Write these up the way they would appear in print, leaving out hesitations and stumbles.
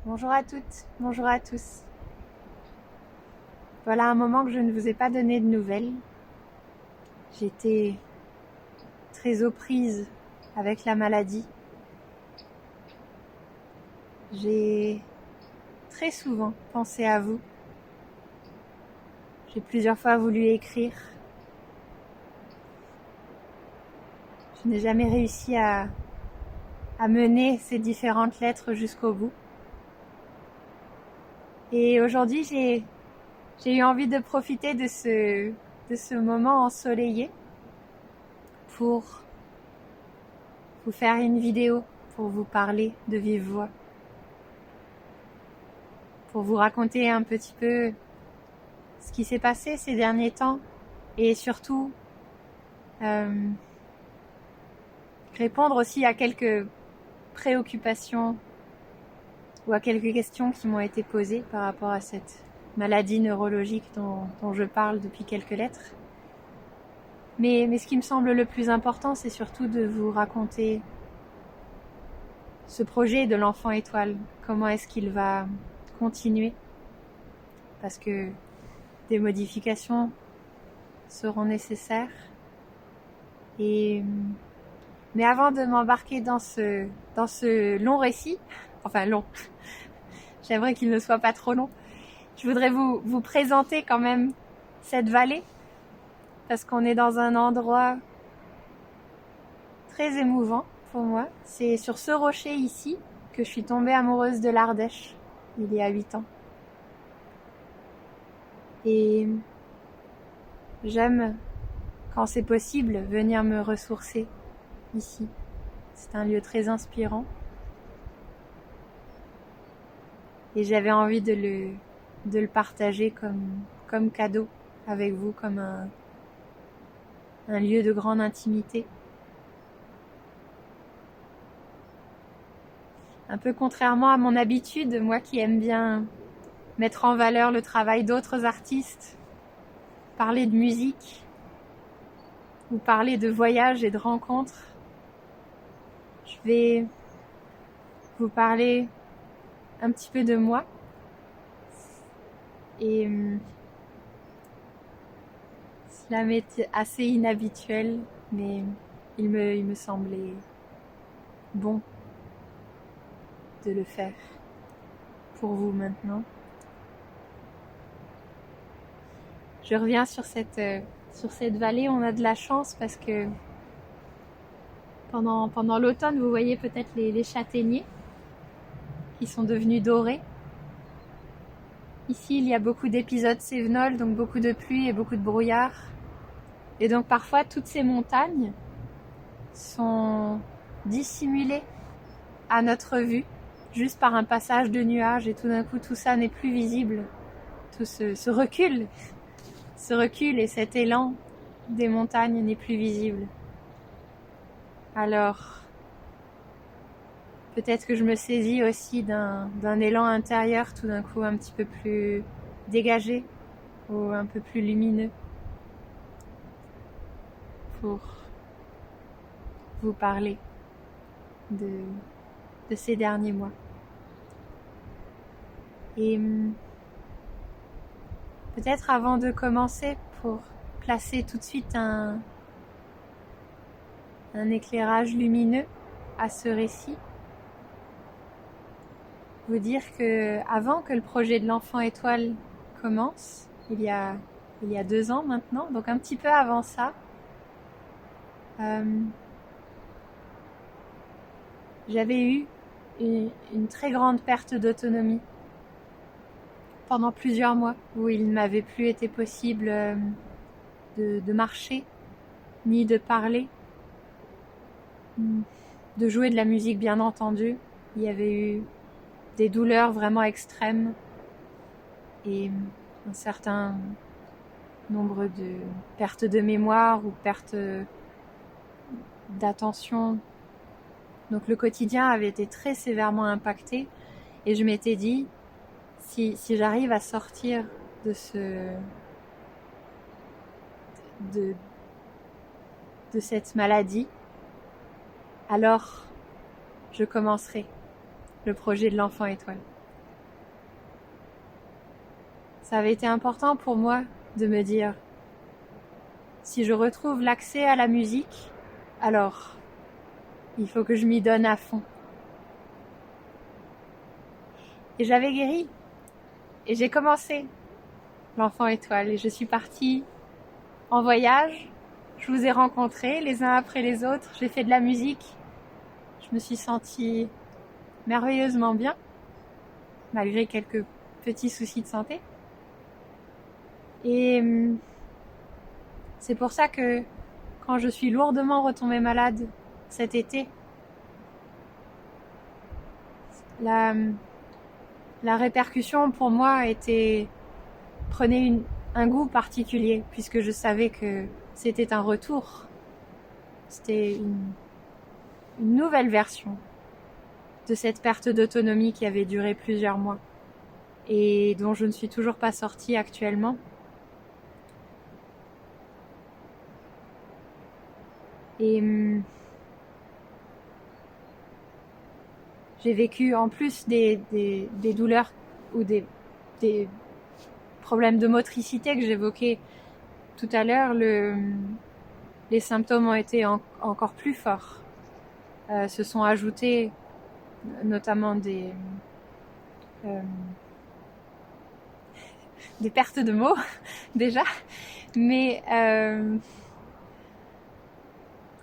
Bonjour à toutes, bonjour à tous. Voilà un moment que je ne vous ai pas donné de nouvelles. J'étais très aux prises avec la maladie. J'ai très souvent pensé à vous. J'ai plusieurs fois voulu écrire. Je n'ai jamais réussi à mener ces différentes lettres jusqu'au bout. Et aujourd'hui, j'ai eu envie de profiter de ce moment ensoleillé pour vous faire une vidéo, pour vous parler de vive voix, pour vous raconter un petit peu ce qui s'est passé ces derniers temps et surtout répondre aussi à quelques préoccupations ou à quelques questions qui m'ont été posées par rapport à cette maladie neurologique dont je parle depuis quelques lettres. Mais ce qui me semble le plus important, c'est surtout de vous raconter ce projet de l'enfant étoile. Comment est-ce qu'il va continuer? Parce que des modifications seront nécessaires. Mais avant de m'embarquer dans ce long récit, enfin long, j'aimerais qu'il ne soit pas trop long, je voudrais vous présenter quand même cette vallée, parce qu'on est dans un endroit très émouvant pour moi. C'est sur ce rocher ici que je suis tombée amoureuse de l'Ardèche, il y a 8 ans. Et j'aime, quand c'est possible, venir me ressourcer ici. C'est un lieu très inspirant. Et j'avais envie de le partager comme cadeau avec vous, comme un lieu de grande intimité. Un peu contrairement à mon habitude, moi qui aime bien mettre en valeur le travail d'autres artistes, parler de musique ou parler de voyages et de rencontres, je vais vous parler un petit peu de moi. Et cela m'est assez inhabituel, mais il me semblait bon de le faire pour vous maintenant. Je reviens sur cette vallée. On a de la chance parce que pendant l'automne, vous voyez peut-être les châtaigniers qui sont devenus dorés. Ici, il y a beaucoup d'épisodes cévenols, donc beaucoup de pluie et beaucoup de brouillard. Et donc parfois, toutes ces montagnes sont dissimulées à notre vue, juste par un passage de nuages, et tout d'un coup, tout ça n'est plus visible. Tout se recule et cet élan des montagnes n'est plus visible. Alors, peut-être que je me saisis aussi d'un élan intérieur tout d'un coup un petit peu plus dégagé ou un peu plus lumineux pour vous parler de ces derniers mois. Et peut-être avant de commencer, pour placer tout de suite un éclairage lumineux à ce récit, vous dire que avant que le projet de l'enfant étoile commence, il y a 2 ans maintenant, donc un petit peu avant ça, j'avais eu une très grande perte d'autonomie pendant plusieurs mois où il ne m'avait plus été possible de marcher, ni de parler, de jouer de la musique bien entendu. Il y avait eu des douleurs vraiment extrêmes et un certain nombre de pertes de mémoire ou pertes d'attention. Donc le quotidien avait été très sévèrement impacté et je m'étais dit, si j'arrive à sortir de cette maladie, alors je commencerai le projet de l'enfant étoile. ça avait été important pour moi de me dire, si je retrouve l'accès à la musique, alors il faut que je m'y donne à fond. Et j'avais guéri. Et j'ai commencé l'enfant étoile. Et je suis partie en voyage. Je vous ai rencontrés les uns après les autres. J'ai fait de la musique. Je me suis sentie merveilleusement bien, malgré quelques petits soucis de santé. Et c'est pour ça que quand je suis lourdement retombée malade cet été, la répercussion pour moi prenait un goût particulier, puisque je savais que c'était un retour. C'était une nouvelle version de cette perte d'autonomie qui avait duré plusieurs mois et dont je ne suis toujours pas sortie actuellement. Et j'ai vécu en plus des douleurs ou des problèmes de motricité que j'évoquais tout à l'heure. Les symptômes ont été encore plus forts. Se sont ajoutés notamment des pertes de mots déjà, mais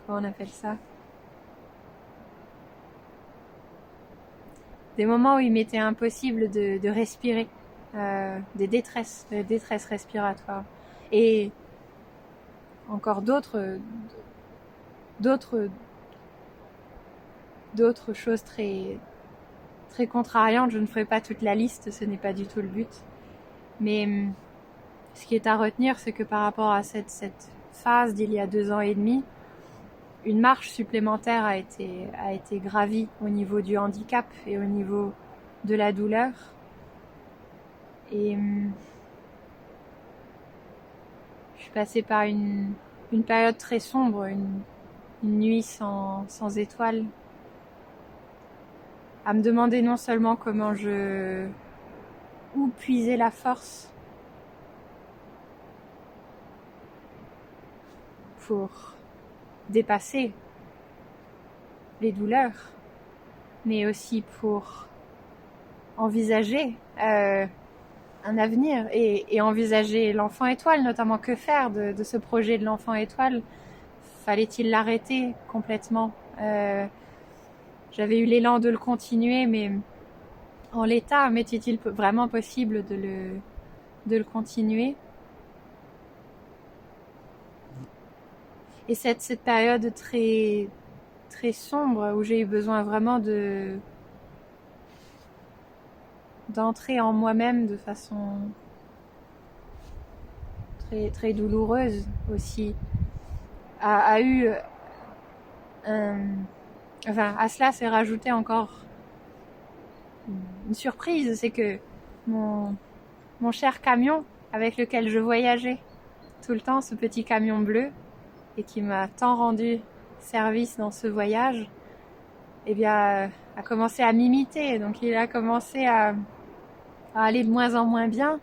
comment on appelle ça, des moments où il m'était impossible de respirer, des détresses respiratoires, et encore d'autres choses très très contrariantes. Je ne ferai pas toute la liste, ce n'est pas du tout le but. Mais ce qui est à retenir, c'est que par rapport à cette phase d'il y a 2 ans et demi, une marche supplémentaire a été gravie au niveau du handicap et au niveau de la douleur. Et je suis passée par une période très sombre, une nuit sans étoiles, à me demander non seulement où puiser la force pour dépasser les douleurs, mais aussi pour envisager un avenir et envisager l'enfant étoile, notamment. Que faire de ce projet de l'enfant étoile? Fallait-il l'arrêter complètement? J'avais eu l'élan de le continuer, mais en l'état, m'était-il vraiment possible de le continuer? Et cette période très très sombre où j'ai eu besoin vraiment d'entrer en moi-même de façon très très douloureuse aussi, a eu à cela s'est rajouté encore une surprise, c'est que mon cher camion avec lequel je voyageais tout le temps, ce petit camion bleu, et qui m'a tant rendu service dans ce voyage, eh bien, a commencé à m'imiter. Donc il a commencé à aller de moins en moins bien.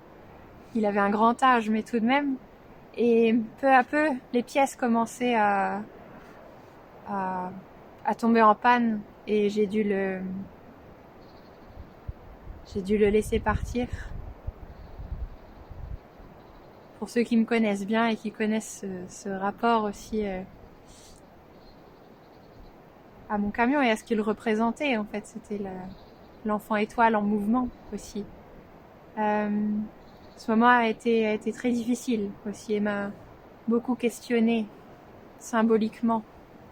Il avait un grand âge, mais tout de même. Et peu à peu, les pièces commençaient à tomber en panne, et j'ai dû le laisser partir. Pour ceux qui me connaissent bien et qui connaissent ce rapport aussi à mon camion et à ce qu'il représentait, en fait, c'était l'enfant étoile en mouvement aussi. Ce moment a été très difficile aussi et m'a beaucoup questionné symboliquement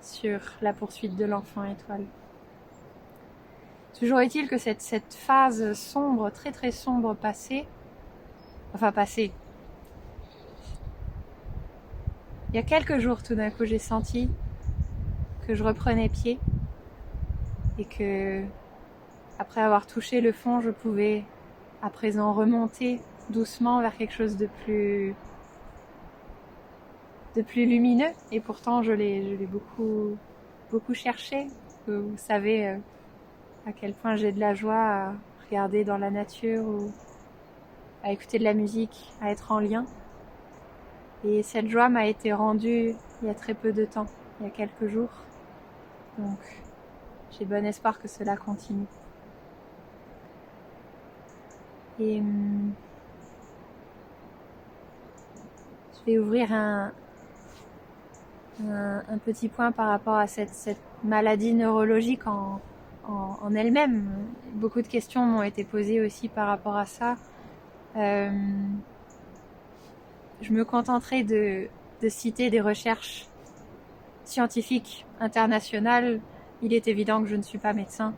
sur la poursuite de l'enfant étoile. Toujours est-il que cette phase sombre, très très sombre passée, il y a quelques jours, tout d'un coup, j'ai senti que je reprenais pied et que, après avoir touché le fond, je pouvais à présent remonter doucement vers quelque chose de plus lumineux. Et pourtant, je l'ai beaucoup cherché. Vous savez à quel point j'ai de la joie à regarder dans la nature ou à écouter de la musique, à être en lien. Et cette joie m'a été rendue il y a très peu de temps, il y a quelques jours. Donc j'ai bon espoir que cela continue. Et je vais ouvrir un petit point par rapport à cette maladie neurologique en elle-même. Beaucoup de questions m'ont été posées aussi par rapport à ça. Je me contenterai de citer des recherches scientifiques internationales. Il est évident que je ne suis pas médecin.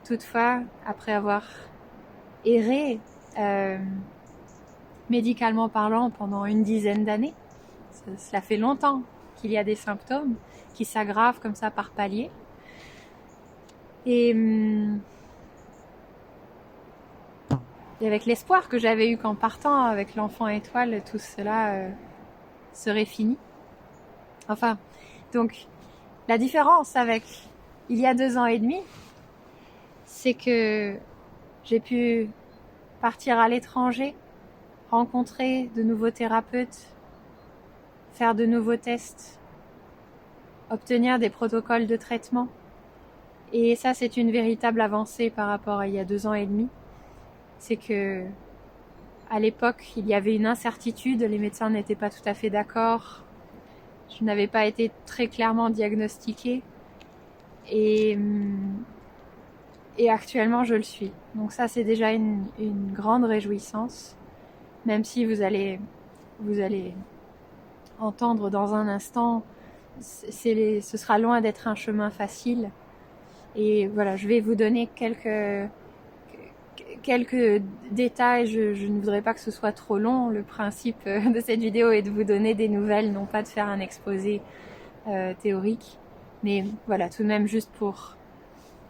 Toutefois, après avoir erré médicalement parlant pendant une dizaine d'années, cela fait longtemps qu'il y a des symptômes qui s'aggravent comme ça par paliers. Et avec l'espoir que j'avais eu qu'en partant avec l'enfant étoile, tout cela serait fini. Enfin, donc la différence avec il y a 2 ans et demi, c'est que j'ai pu partir à l'étranger, rencontrer de nouveaux thérapeutes, faire de nouveaux tests, obtenir des protocoles de traitement. Et ça, c'est une véritable avancée par rapport à il y a 2 ans et demi. C'est que à l'époque, il y avait une incertitude, les médecins n'étaient pas tout à fait d'accord. Je n'avais pas été très clairement diagnostiquée. Et actuellement, je le suis. Donc ça, c'est déjà une grande réjouissance. Même si vous allez entendre dans un instant, ce sera loin d'être un chemin facile. Et voilà, je vais vous donner quelques détails. Je ne voudrais pas que ce soit trop long. Le principe de cette vidéo est de vous donner des nouvelles, non pas de faire un exposé théorique. Mais voilà, tout de même juste pour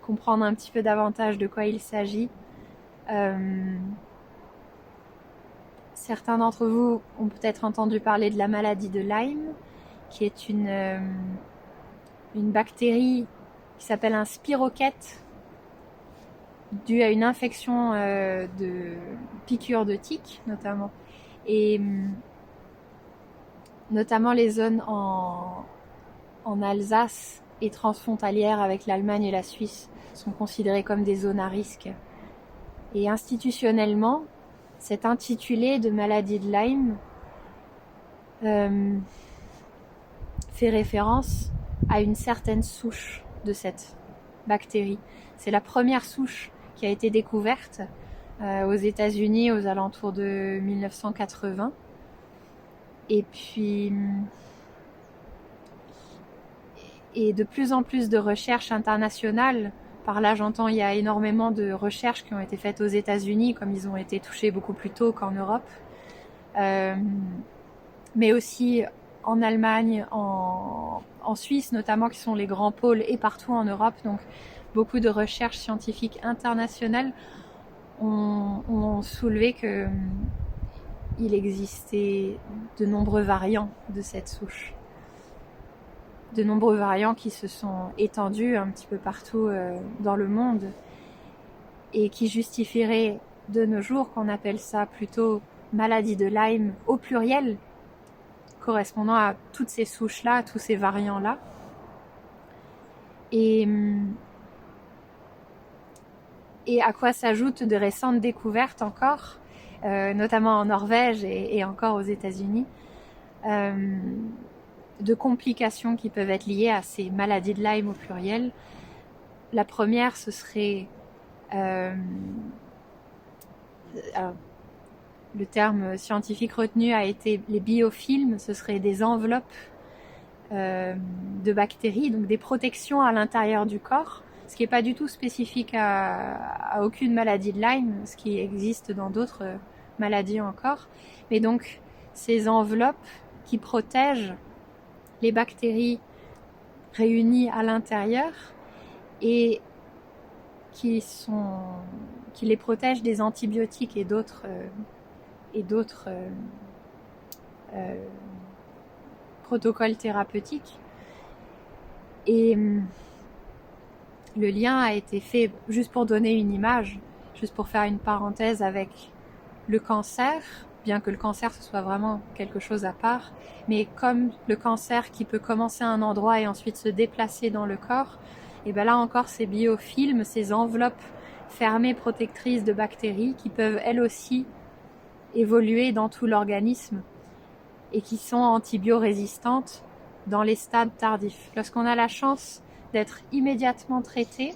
comprendre un petit peu davantage de quoi il s'agit. Certains d'entre vous ont peut-être entendu parler de la maladie de Lyme, qui est une bactérie qui s'appelle un spirochète, due à une infection de piqûres de tiques notamment. Et notamment les zones en Alsace et transfrontalières avec l'Allemagne et la Suisse sont considérées comme des zones à risque. Et institutionnellement, cet intitulé de maladie de Lyme fait référence à une certaine souche de cette bactérie. C'est la première souche qui a été découverte aux États-Unis aux alentours de 1980. Et puis, de plus en plus de recherches internationales. Par là, j'entends, il y a énormément de recherches qui ont été faites aux États-Unis, comme ils ont été touchés beaucoup plus tôt qu'en Europe. Mais aussi en Allemagne, en Suisse notamment, qui sont les grands pôles, et partout en Europe. Donc, beaucoup de recherches scientifiques internationales ont soulevé que il existait de nombreux variants de cette souche. De nombreux variants qui se sont étendus un petit peu partout dans le monde et qui justifieraient de nos jours qu'on appelle ça plutôt maladie de Lyme au pluriel, correspondant à toutes ces souches-là, tous ces variants-là. Et à quoi s'ajoutent de récentes découvertes encore, notamment en Norvège et encore aux États-Unis, de complications qui peuvent être liées à ces maladies de Lyme au pluriel. La première, ce serait le terme scientifique retenu a été les biofilms. Ce seraient des enveloppes de bactéries, donc des protections à l'intérieur du corps, ce qui n'est pas du tout spécifique à aucune maladie de Lyme, ce qui existe dans d'autres maladies encore. Mais donc ces enveloppes qui protègent les bactéries réunies à l'intérieur et qui les protègent des antibiotiques et d'autres protocoles thérapeutiques. Et le lien a été fait, juste pour donner une image, juste pour faire une parenthèse avec le cancer, bien que le cancer ce soit vraiment quelque chose à part, mais comme le cancer qui peut commencer à un endroit et ensuite se déplacer dans le corps, et bien là encore ces biofilms, ces enveloppes fermées protectrices de bactéries qui peuvent elles aussi évoluer dans tout l'organisme et qui sont antibiorésistantes dans les stades tardifs. Lorsqu'on a la chance d'être immédiatement traité,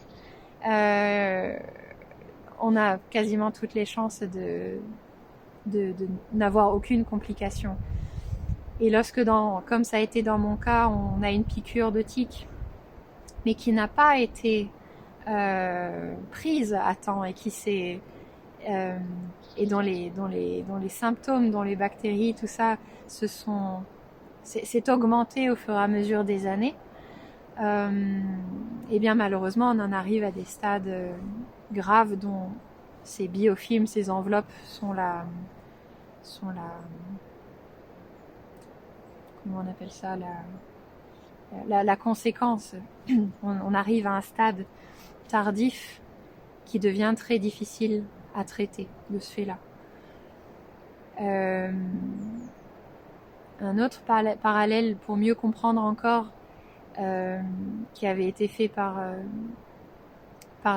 on a quasiment toutes les chances de n'avoir aucune complication. Et lorsque, comme ça a été dans mon cas, on a une piqûre de tique, mais qui n'a pas été prise à temps et qui s'est et dont les symptômes, dont les bactéries, tout ça, s'est augmenté au fur et à mesure des années. Et bien malheureusement, on en arrive à des stades graves dont ces biofilms, ces enveloppes sont la comment on appelle ça, la conséquence. On arrive à un stade tardif qui devient très difficile à traiter de ce fait-là. Un autre parallèle pour mieux comprendre encore qui avait été fait par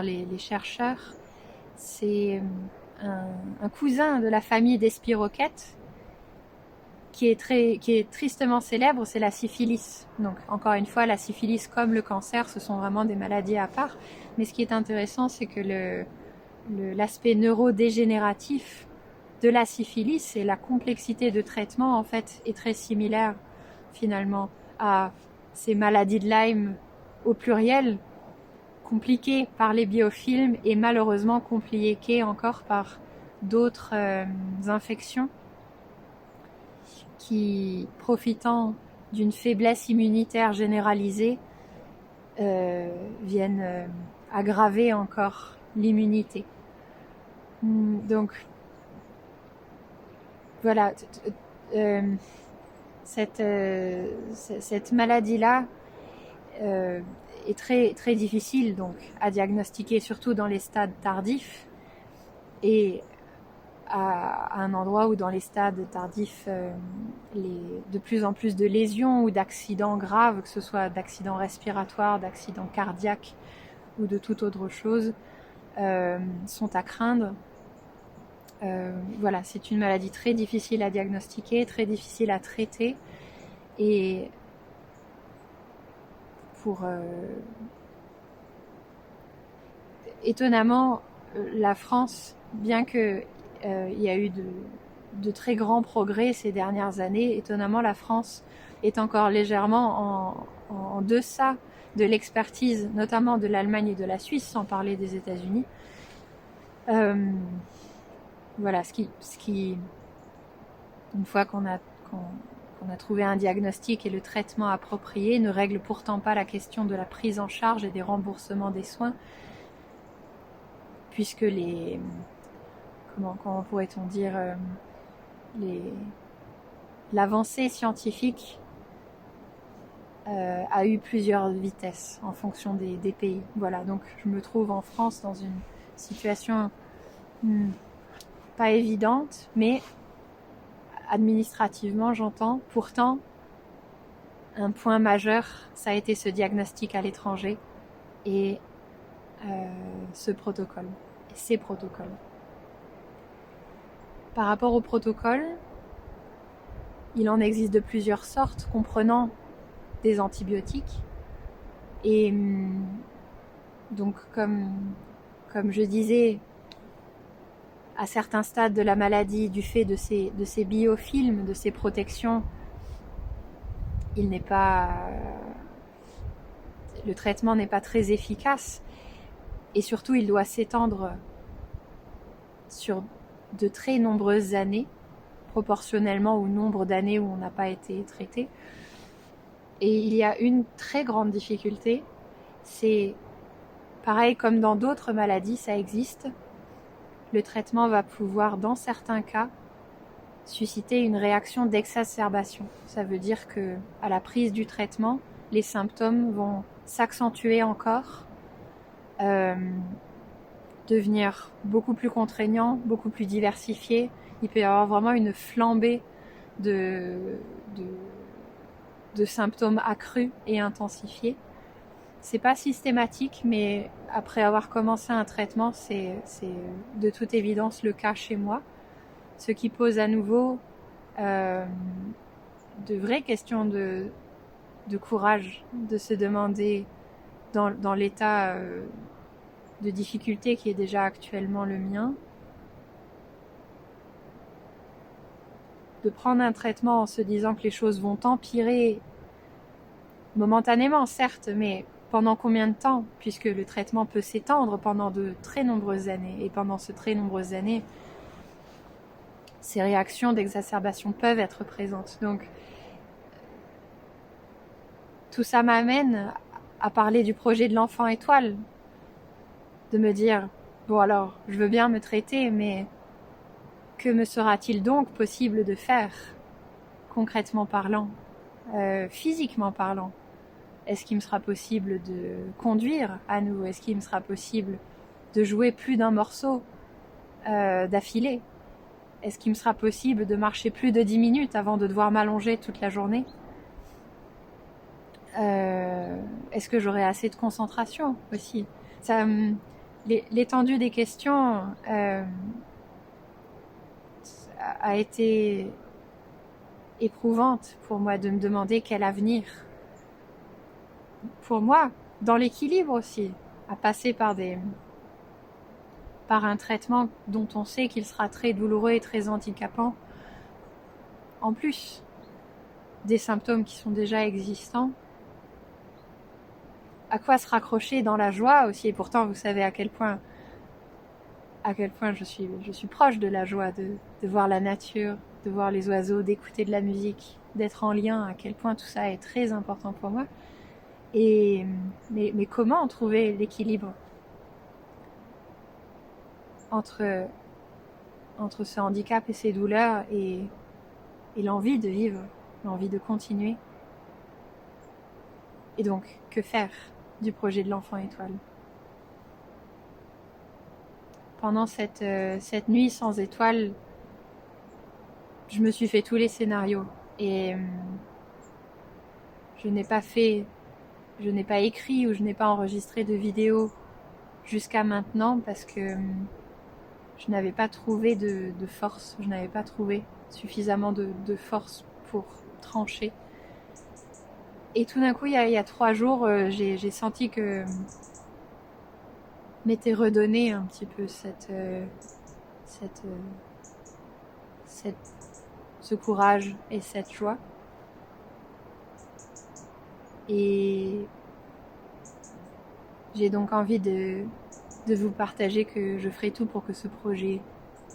les chercheurs, c'est un cousin de la famille des spirochètes qui est tristement célèbre, c'est la syphilis. Donc encore une fois, la syphilis comme le cancer, ce sont vraiment des maladies à part. Mais ce qui est intéressant, c'est que l'aspect neurodégénératif de la syphilis et la complexité de traitement en fait est très similaire finalement à ces maladies de Lyme au pluriel, compliquées par les biofilms et malheureusement compliquées encore par d'autres infections qui, profitant d'une faiblesse immunitaire généralisée, viennent aggraver encore l'immunité. Donc voilà, cette maladie-là est très, très difficile donc, à diagnostiquer, surtout dans les stades tardifs et à un endroit où dans les stades tardifs, de plus en plus de lésions ou d'accidents graves, que ce soit d'accidents respiratoires, d'accidents cardiaques ou de toute autre chose, sont à craindre. Voilà, c'est une maladie très difficile à diagnostiquer, très difficile à traiter et étonnamment, la France, bien que il y a eu de très grands progrès ces dernières années, étonnamment la France est encore légèrement en deçà de l'expertise, notamment de l'Allemagne et de la Suisse, sans parler des États-Unis. Voilà, ce qui une fois qu'on a trouvé un diagnostic et le traitement approprié, ne règle pourtant pas la question de la prise en charge et des remboursements des soins, puisque comment pourrait-on dire, l'avancée scientifique a eu plusieurs vitesses en fonction des pays. Voilà, donc je me trouve en France dans une situation pas évidente, mais administrativement, j'entends. Pourtant, un point majeur, ça a été ce diagnostic à l'étranger et ces protocoles. Par rapport au protocole, il en existe de plusieurs sortes, comprenant des antibiotiques. Et donc, comme je disais, à certains stades de la maladie, du fait de ces biofilms, de ces protections, le traitement n'est pas très efficace et surtout il doit s'étendre sur de très nombreuses années, proportionnellement au nombre d'années où on n'a pas été traité. Et il y a une très grande difficulté, c'est pareil comme dans d'autres maladies, ça existe. Le traitement va pouvoir, dans certains cas, susciter une réaction d'exacerbation. Ça veut dire que, à la prise du traitement, les symptômes vont s'accentuer encore devenir beaucoup plus contraignant, beaucoup plus diversifié. Il peut y avoir vraiment une flambée de symptômes accrus et intensifiés. C'est pas systématique, mais après avoir commencé un traitement, c'est de toute évidence le cas chez moi. Ce qui pose à nouveau de vraies questions de courage, de se demander dans l'état de difficulté qui est déjà actuellement le mien, de prendre un traitement en se disant que les choses vont empirer momentanément, certes, mais pendant combien de temps? Puisque le traitement peut s'étendre pendant de très nombreuses années. Et pendant ces très nombreuses années, ces réactions d'exacerbation peuvent être présentes. Donc, tout ça m'amène à parler du projet de l'enfant étoile. De me dire, bon alors, je veux bien me traiter, mais que me sera-t-il donc possible de faire, concrètement parlant, physiquement parlant? Est-ce qu'il me sera possible de conduire à nouveau? Est-ce qu'il me sera possible de jouer plus d'un morceau d'affilée? Est-ce qu'il me sera possible de marcher plus de 10 minutes avant de devoir m'allonger toute la journée? Est-ce que j'aurai assez de concentration aussi? L'étendue des questions a été éprouvante pour moi, de me demander quel avenir. Pour moi, dans l'équilibre aussi, à passer par un traitement dont on sait qu'il sera très douloureux et très handicapant, en plus des symptômes qui sont déjà existants. À quoi se raccrocher dans la joie aussi? Et pourtant, vous savez à quel point je suis proche de la joie, de voir la nature, de voir les oiseaux, d'écouter de la musique, d'être en lien, à quel point tout ça est très important pour moi. Mais comment trouver l'équilibre entre ce handicap et ces douleurs et l'envie de vivre, l'envie de continuer? Et donc, que faire du projet de l'enfant étoile? Pendant cette nuit sans étoiles, je me suis fait tous les scénarios et je n'ai pas écrit ou je n'ai pas enregistré de vidéo jusqu'à maintenant parce que je n'avais pas trouvé de force, je n'avais pas trouvé suffisamment de force pour trancher. Et tout d'un coup, il y a 3 jours, j'ai senti que m'était redonné un petit peu ce courage et cette joie. Et j'ai donc envie de vous partager que je ferai tout pour que ce projet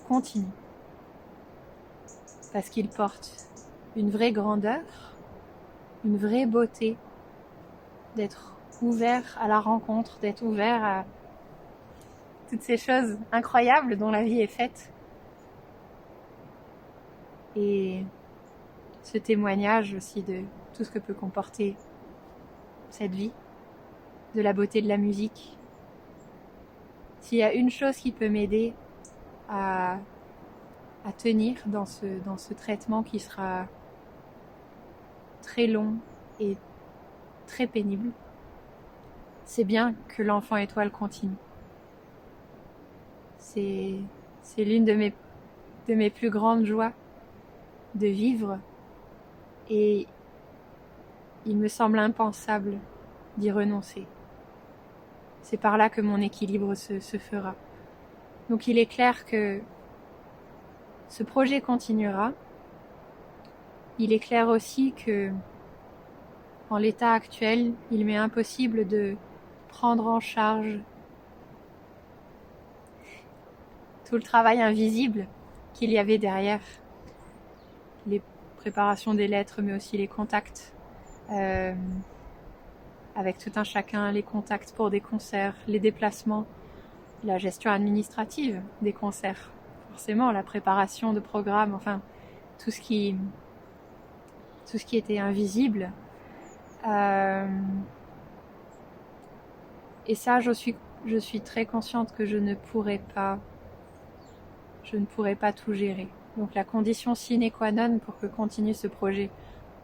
continue. Parce qu'il porte une vraie grandeur, une vraie beauté, d'être ouvert à la rencontre, d'être ouvert à toutes ces choses incroyables dont la vie est faite. Et ce témoignage aussi de tout ce que peut comporter cette vie, de la beauté de la musique. S'il y a une chose qui peut m'aider à tenir dans ce traitement qui sera très long et très pénible, c'est bien que l'enfant étoile continue. C'est l'une de mes plus grandes joies de vivre, et il me semble impensable d'y renoncer. C'est par là que mon équilibre se fera. Donc il est clair que ce projet continuera. Il est clair aussi que, en l'état actuel, il m'est impossible de prendre en charge tout le travail invisible qu'il y avait derrière. Les préparations des lettres, mais aussi les contacts avec tout un chacun, les contacts pour des concerts, les déplacements, la gestion administrative des concerts, forcément la préparation de programmes, enfin tout ce qui était invisible. Et ça, j'en suis je suis très consciente que je ne pourrais pas tout gérer. Donc la condition sine qua non pour que continue ce projet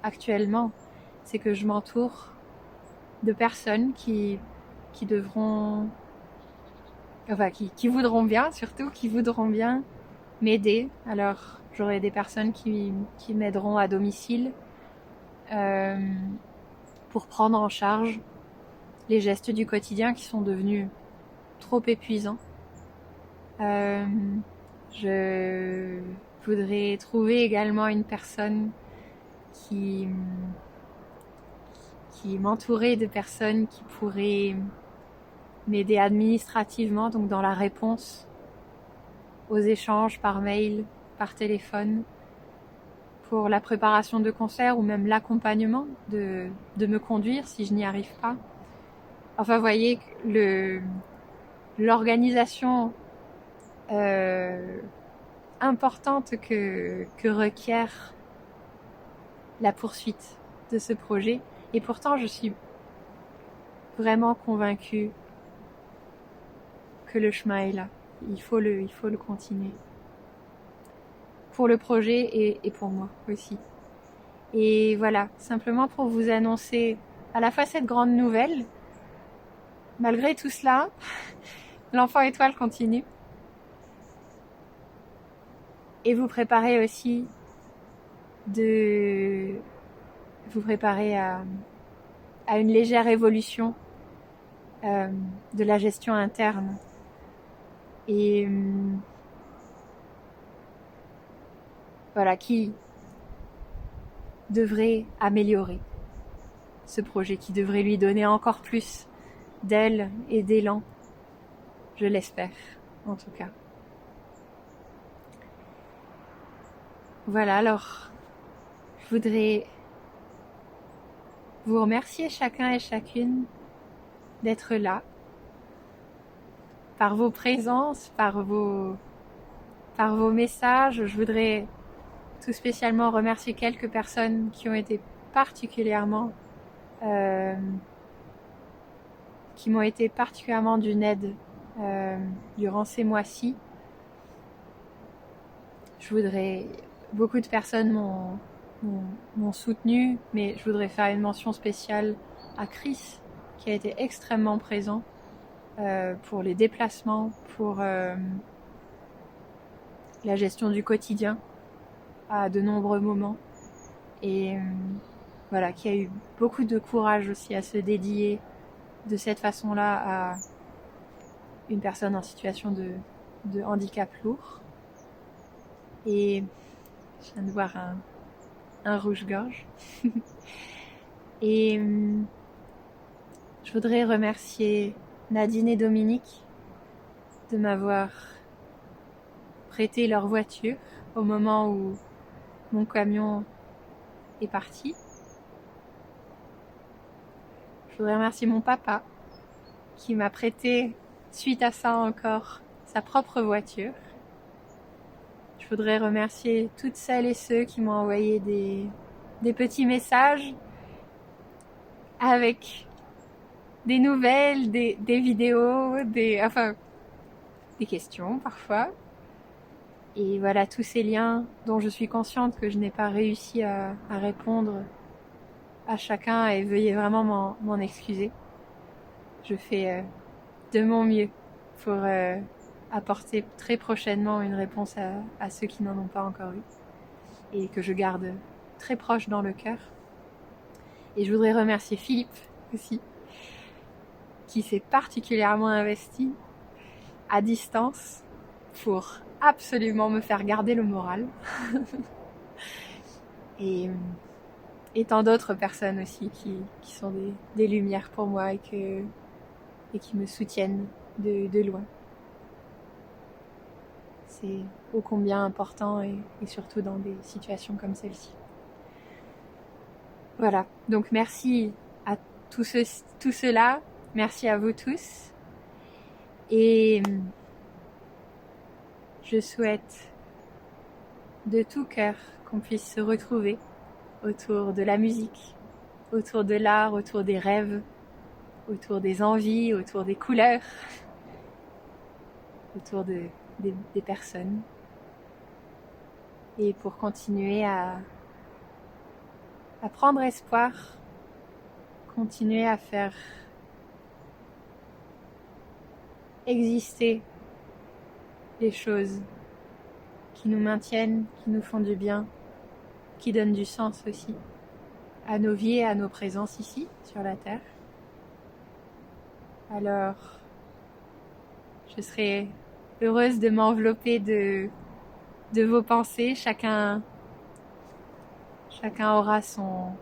actuellement, c'est que je m'entoure de personnes qui devront, enfin qui voudront bien, surtout qui voudront bien m'aider. Alors j'aurai des personnes qui m'aideront à domicile pour prendre en charge les gestes du quotidien qui sont devenus trop épuisants. Je voudrais trouver également une personne qui m'entourait de personnes qui pourraient m'aider administrativement, donc dans la réponse aux échanges par mail, par téléphone, pour la préparation de concerts ou même l'accompagnement de me conduire si je n'y arrive pas. Enfin, vous voyez, l'organisation importante que requiert la poursuite de ce projet. Et pourtant, je suis vraiment convaincue que le chemin est là. Il faut le continuer. Pour le projet et pour moi aussi. Et voilà, simplement pour vous annoncer à la fois cette grande nouvelle, malgré tout cela, l'enfant étoile continue. Et vous préparez aussi à une légère évolution de la gestion interne. Et voilà, qui devrait améliorer ce projet, qui devrait lui donner encore plus d'ailes et d'élan, je l'espère en tout cas. Voilà, alors je voudrais vous remercier chacun et chacune d'être là, par vos présences, par vos messages. Je voudrais tout spécialement remercier quelques personnes qui ont été particulièrement d'une aide durant ces mois-ci. Beaucoup de personnes m'ont soutenu, mais je voudrais faire une mention spéciale à Chris, qui a été extrêmement présent pour les déplacements, pour la gestion du quotidien à de nombreux moments, et voilà, qui a eu beaucoup de courage aussi à se dédier de cette façon-là à une personne en situation de handicap lourd. Et je viens de voir un rouge-gorge. Et je voudrais remercier Nadine et Dominique de m'avoir prêté leur voiture au moment où mon camion est parti. Je voudrais remercier mon papa qui m'a prêté, suite à ça encore, sa propre voiture. Je voudrais remercier toutes celles et ceux qui m'ont envoyé des petits messages avec des nouvelles, des vidéos, des questions parfois. Et voilà, tous ces liens dont je suis consciente que je n'ai pas réussi à répondre à chacun, et veuillez vraiment m'en excuser. Je fais de mon mieux pour apporter très prochainement une réponse à ceux qui n'en ont pas encore eu et que je garde très proche dans le cœur. Et je voudrais remercier Philippe aussi, qui s'est particulièrement investi à distance pour absolument me faire garder le moral. et tant d'autres personnes aussi qui sont des lumières pour moi et qui me soutiennent de loin. C'est ô combien important et surtout dans des situations comme celle-ci. Voilà, donc merci à tout cela, merci à vous tous, et je souhaite de tout cœur qu'on puisse se retrouver autour de la musique, autour de l'art, autour des rêves, autour des envies, autour des couleurs, autour des personnes. Et pour continuer à prendre espoir, continuer à faire exister les choses qui nous maintiennent, qui nous font du bien, qui donnent du sens aussi à nos vies et à nos présences ici, sur la Terre. Alors, je serai heureuse de m'envelopper de vos pensées. Chacun aura son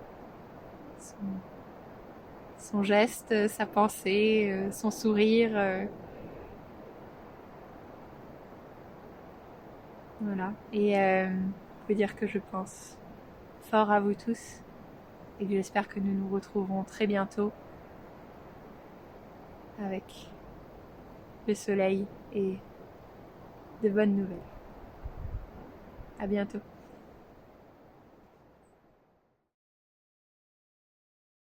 geste, sa pensée, son sourire. Voilà. Et je peux dire que je pense fort à vous tous et que j'espère que nous nous retrouverons très bientôt avec le soleil et de bonnes nouvelles. À bientôt.